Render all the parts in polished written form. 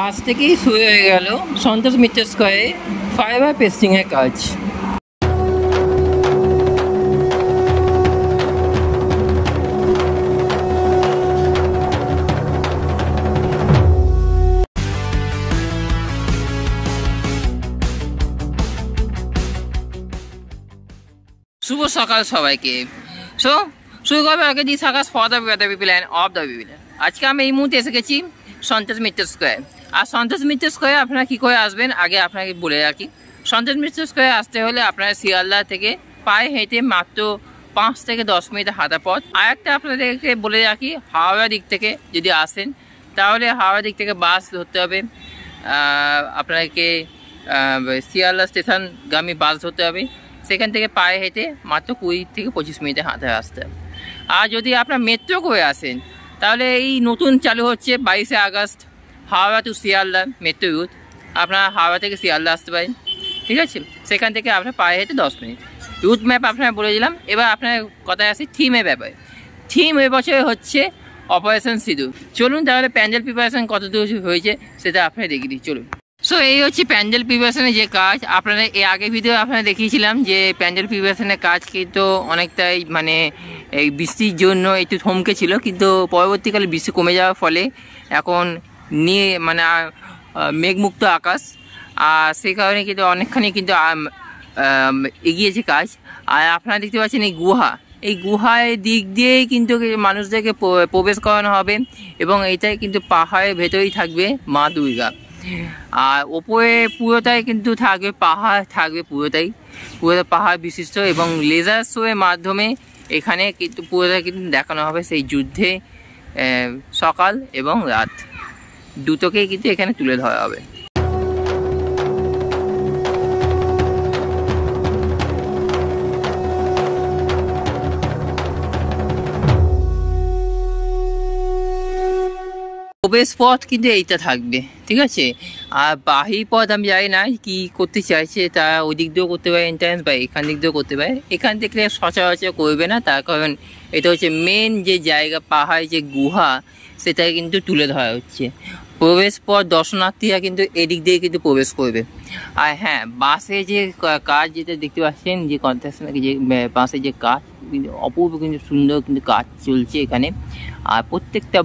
আজ থেকেই শুরু হয়ে গেল সন্তোষ মিত্র স্কোয়ারে ফাইবার পেস্টিংয়ের কাজ। শুভ সকাল সবাইকে। সো শুরু করবে আগে the circus for the people of the people. আজকে আমি এই মুহূর্তে এসে গেছি সন্তোষ মিত্র স্কোয়ার। আর সন্তোষ মিত্র স্কোয়ারে আপনারা কী করে আসবেন আগে আপনাকে বলে রাখি। সন্তোষ মিত্র স্কোয়ারে আসতে হলে আপনারা শিয়ালদা থেকে পায়ে হেঁটে মাত্র 5 থেকে 10 মিনিট হাঁটা পথ। আর একটা আপনাদেরকে বলে রাখি, হাওড়া দিক থেকে যদি আসেন তাহলে হাওড়া দিক থেকে বাস ধরতে হবে, আপনাকে শিয়ালদা স্টেশনগামী বাস ধরতে হবে। সেখান থেকে পায়ে হেঁটে মাত্র 20 থেকে 25 মিনিটে হাঁটে আসতে হবে। আর যদি আপনার মেট্রো করে আসেন তাহলে এই নতুন চালু হচ্ছে 22শে August Howrah to Sealdah metro route. আপনারা হাওড়া থেকে শিয়ালদা আসতে পারেন, ঠিক আছে। সেখান থেকে আপনার পায়ে হেঁটে 10 মিনিট। রুট ম্যাপ আপনারা বলে দিলাম। এবার আপনার কথায় আসি থিমের ব্যাপারে। থিম এবছরে হচ্ছে অপারেশন সিঁদুর। চলুন তাহলে প্যান্ডেল প্রিপারেশন কতদূর হয়েছে সেটা আপনারা দেখিয়ে দিই, চলুন। সো এই হচ্ছে প্যান্ডেল প্রিপারেশনের যে কাজ। আপনারা এর আগে ভিডিও আপনারা দেখিয়েছিলাম যে প্যান্ডেল প্রিপারেশনের কাজ কিন্তু অনেকটাই মানে এই বৃষ্টির জন্য একটু থমকে ছিল, কিন্তু পরবর্তীকালে বৃষ্টি কমে যাওয়ার ফলে এখন নিয়ে মানে মেঘমুক্ত আকাশ, আর সেই কারণে কিন্তু অনেকখানি কিন্তু এগিয়েছে কাজ। আর আপনারা দেখতে পাচ্ছেন এই গুহায় দিক দিয়েই কিন্তু মানুষদেরকে প্রবেশ করানো হবে এবং এইটাই কিন্তু পাহাড়ের ভেতরেই থাকবে মা দুর্গা। আর ওপরে পুরোটাই কিন্তু থাকবে পাহাড়, থাকবে পুরোটা পাহাড় বিশিষ্ট, এবং লেজার শো এর মাধ্যমে এখানে কিন্তু পুরোটাই কিন্তু দেখানো হবে সেই যুদ্ধে সকাল এবং রাত দুটোকেই কিন্তু এখানে তুলে ধরা হবে। প্রবেশ পথ কিন্তু এইটা থাকবে, ঠিক আছে। আর বাহির পথ আমি জানি না কি করতে চাইছে, তা ওই দিক দিয়েও করতে পারে এন্ট্রান্স, বা এখান দিক দিয়েও করতে পারে। এখান থেকে সচরাচর করবে না, তার কারণ এটা হচ্ছে মেন যে জায়গা, পাহাড় যে গুহা সেটাকে কিন্তু তুলে ধরা হচ্ছে। প্রবেশ পথ দর্শনার্থীরা কিন্তু এদিক দিয়ে কিন্তু প্রবেশ করবে। আর হ্যাঁ, বাসে যে কাজ যেটা দেখতে পাচ্ছেন, যে কনস্ট্রাকশন যে বাসের যে কাজ কিন্তু অপূর্ব কিন্তু সুন্দর কিন্তু কাজ চলছে এখানে। আর প্রত্যেকটা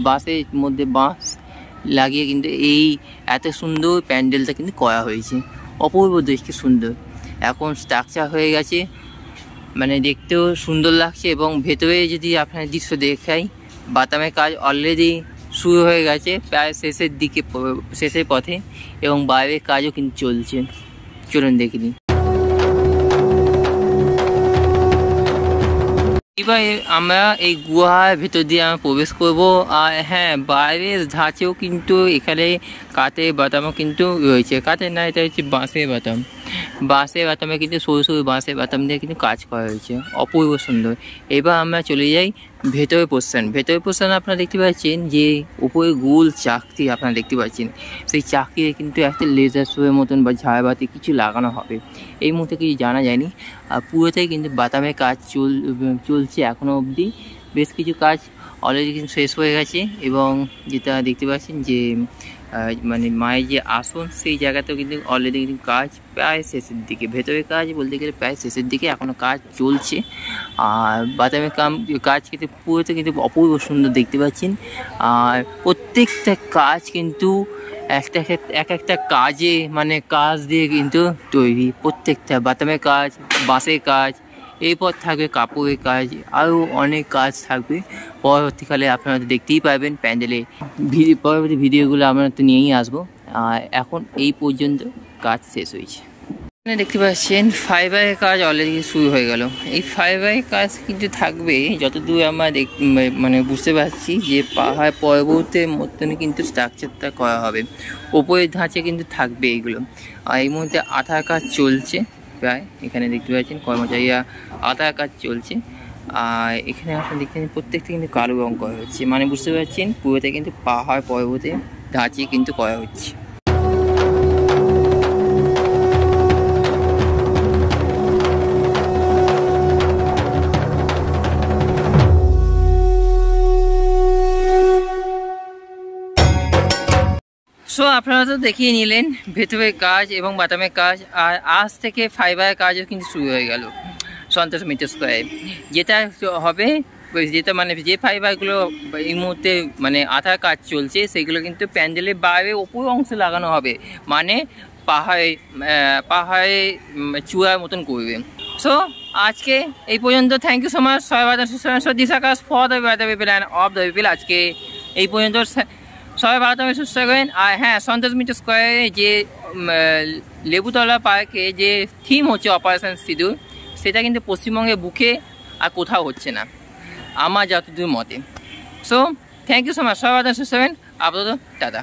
বাঁশের মধ্যে বাঁশ লাগিয়ে কিন্তু এই এত সুন্দর প্যান্ডেলটা কিন্তু করা হয়েছে। অপূর্ব দৃষ্টি সুন্দর, এখন স্ট্রাকচার হয়ে গেছে, মানে দেখতেও সুন্দর লাগছে। এবং ভেতরে যদি আপনার দৃশ্য দেখাই, বাতামের কাজ অলরেডি শুরু হয়ে গেছে, প্রায় শেষের পথে, এবং বাইরের কাজও কিন্তু চলছে। চলুন দেখিনি। এবার আমরা এই গুহার ভেতর দিয়ে আমরা প্রবেশ করব। আর হ্যাঁ, বাইরের ধাঁচেও কিন্তু এখানে কাঠের বাতামও কিন্তু রয়েছে। কাঠের না, এটা হচ্ছে বাঁশের বাতামে কিন্তু সরু সরু বাঁশের বাতাম দিয়ে কিন্তু কাজ করা হয়েছে, অপূর্ব সুন্দর। এবার আমরা চলে যাই ভেতরের পোর্শন। আপনারা দেখতে পাচ্ছেন যে উপরে গোল চাকতি আপনারা দেখতে পাচ্ছেন, সেই চাকতিতে কিন্তু একটা লেজার শোয়ের মতন বা ঝাড়বাতি কিছু লাগানো হবে। এই মুহূর্তে কিছু জানা যায়নি। আর পুরোটাই কিন্তু বাতামের কাজ চলছে এখনও অবধি। বেশ কিছু কাজ অলরেডি কিন্তু শেষ হয়ে গেছে, এবং যেটা দেখতে পাচ্ছেন যে মানে মায়ের যে আসন সেই জায়গাতেও কিন্তু অলরেডি কিন্তু কাজ প্রায় শেষের দিকে। ভেতরের কাজ বলতে গেলে প্রায় শেষের দিকে, এখনও কাজ চলছে। আর বাদামের কাজ কিন্তু পুরোতে কিন্তু অপূর্ব সুন্দর দেখতে পাচ্ছেন। আর প্রত্যেকটা কাজ কিন্তু একটা কাজে মানে কাজ দিয়ে কিন্তু তৈরি। প্রত্যেকটা বাদামের কাজ, বাঁশের কাজ, এরপর থাকবে কাপড়ের কাজ, আরও অনেক কাজ থাকবে। পরবর্তীকালে আপনারা দেখতেই পাবেন প্যান্ডেলে। পরবর্তী ভিডিওগুলো আমরা তো নিয়েই আসবো। আর এখন এই পর্যন্ত কাজ শেষ হয়েছে। এখানে দেখতে পাচ্ছেন ফাইবারের কাজ অলরেডি শুরু হয়ে গেল। এই ফাইবারের কাজ কিন্তু থাকবে যতদূর আমরা মানে বুঝতে পারছি, যে পাহাড় পর্বতের মতনই কিন্তু স্ট্রাকচারটা করা হবে। ওপরের ধাঁচে কিন্তু থাকবে এইগুলো। আর এই মুহূর্তে আঠার কাজ চলছে প্রায়। এখানে দেখতে পাচ্ছেন কর্মচারীরা আঠার কাজ চলছে। আর এখানে আপনারা দেখছেন প্রত্যেকটা কিন্তু কালো রং করা হচ্ছে, মানে বুঝতে পারছেন পুরোটা কিন্তু পাহাড় পর্বতে ধাঁচে কিন্তু করা হচ্ছে। সো আপনারা তো দেখিয়ে নিলেন ভেতরের কাজ এবং বাটামের কাজ, আর আজ থেকে ফাইবারের কাজও কিন্তু শুরু হয়ে গেল সন্তোষ মিত্র স্কোয়ারে। যেটা হবে, যেটা মানে যে ফাইবারগুলো এই মুহূর্তে মানে আঠার কাজ চলছে সেগুলো কিন্তু প্যান্ডেলের বাইরে ওপর অংশে লাগানো হবে, মানে পাহাড়ে চূড়ার মতন করবে। সো আজকে এই পর্যন্ত। থ্যাংক ইউ সো মাচ সবাই this Akash for the better people and of the people. আজকে এই পর্যন্ত, সবাই ভালো থাকবেন, সুস্থ থাকবেন। আর হ্যাঁ, সন্তোষ মিত্র স্কোয়ারে যে লেবুতলা পার্কে যে থিম হচ্ছে অপারেশন সিঁদুর, সেটা কিন্তু পশ্চিমবঙ্গে বুকে আর কোথাও হচ্ছে না আমার যতদূর মতে। So thank you so much, সবাই ভালো থাকবেন, সুস্থ থাকবেন। আপাতত টাটা।